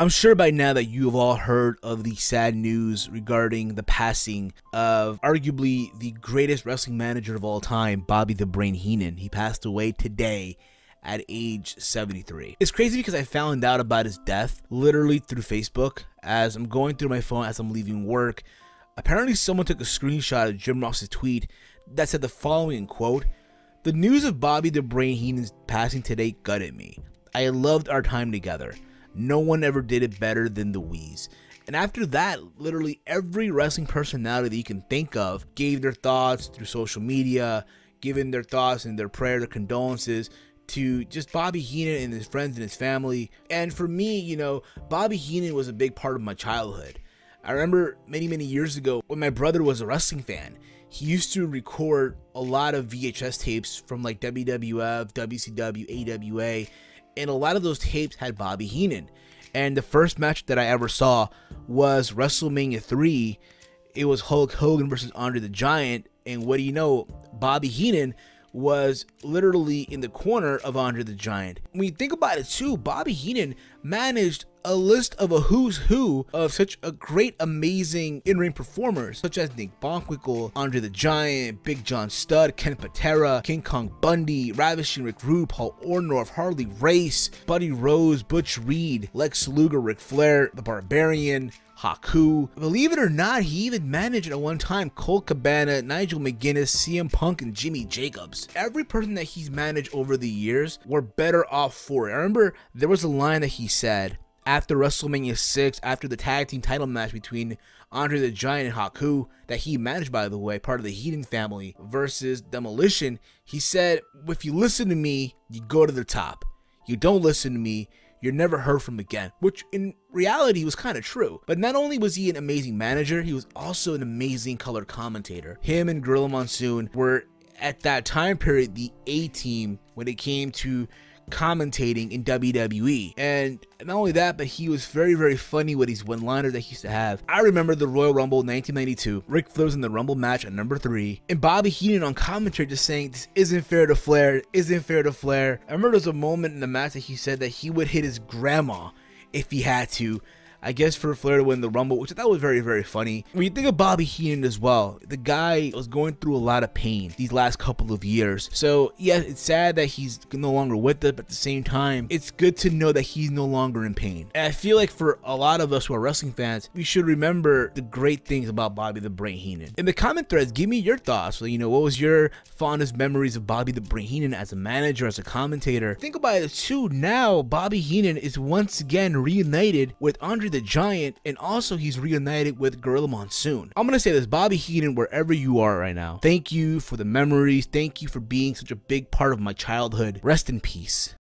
I'm sure by now that you have all heard of the sad news regarding the passing of arguably the greatest wrestling manager of all time, Bobby "The Brain" Heenan. He passed away today at age 73. It's crazy because I found out about his death literally through Facebook as I'm going through my phone as I'm leaving work. Apparently someone took a screenshot of Jim Ross's tweet that said the following quote: "The news of Bobby "The Brain" Heenan's passing today gutted me. I loved our time together. No one ever did it better than the Weez." And after that, literally every wrestling personality that you can think of gave their thoughts through social media, giving their thoughts and their prayer, their condolences to just Bobby Heenan and his friends and his family. And for me, you know, Bobby Heenan was a big part of my childhood. I remember many years ago when my brother was a wrestling fan, he used to record a lot of VHS tapes from like WWF, WCW, AWA, and a lot of those tapes had Bobby Heenan. And the first match that I ever saw was WrestleMania 3. It was Hulk Hogan versus Andre the Giant. And what do you know? Bobby Heenan was literally in the corner of Andre the Giant. When you think about it too, Bobby Heenan managed a list of a who's who of such a great, amazing in-ring performers, such as Nick Bockwinkel, Andre the Giant, Big John Studd, Ken Patera, King Kong Bundy, Ravishing Rick Rude, Paul Orndorff, Harley Race, Buddy Rose, Butch Reed, Lex Luger, Ric Flair, The Barbarian, Haku. Believe it or not, he even managed at one time Colt Cabana, Nigel McGuinness, CM Punk, and Jimmy Jacobs. Every person that he's managed over the years were better off for it. I remember there was a line that he said after WrestleMania 6, after the tag team title match between Andre the Giant and Haku, that he managed, by the way, part of the Heenan family, versus Demolition. He said, "If you listen to me, you go to the top. You don't listen to me, you're never heard from again," which in reality was kind of true. But not only was he an amazing manager, he was also an amazing color commentator. Him and Gorilla Monsoon were, at that time period, the A-team when it came to commentating in WWE. And not only that, but he was very funny with his one-liners that he used to have. I remember the Royal Rumble 1992. Ric Flair was in the Rumble match at number 3, and Bobby Heenan on commentary just saying, "This isn't fair to Flair, isn't fair to Flair." I remember there was a moment in the match that he said that he would hit his grandma if he had to, I guess, for Flair to win the Rumble, which I thought was very funny. When you think of Bobby Heenan as well, the guy was going through a lot of pain these last couple of years. So yeah, it's sad that he's no longer with us, but at the same time, it's good to know that he's no longer in pain. And I feel like for a lot of us who are wrestling fans, we should remember the great things about Bobby "The Brain" Heenan. In the comment threads, give me your thoughts. So, you know, what was your fondest memories of Bobby "The Brain" Heenan as a manager, as a commentator? Think about it too. Now, Bobby Heenan is once again reunited with Andre the Giant, and also he's reunited with Gorilla Monsoon. I'm gonna say this: Bobby Heenan, wherever you are right now, thank you for the memories. Thank you for being such a big part of my childhood. Rest in peace.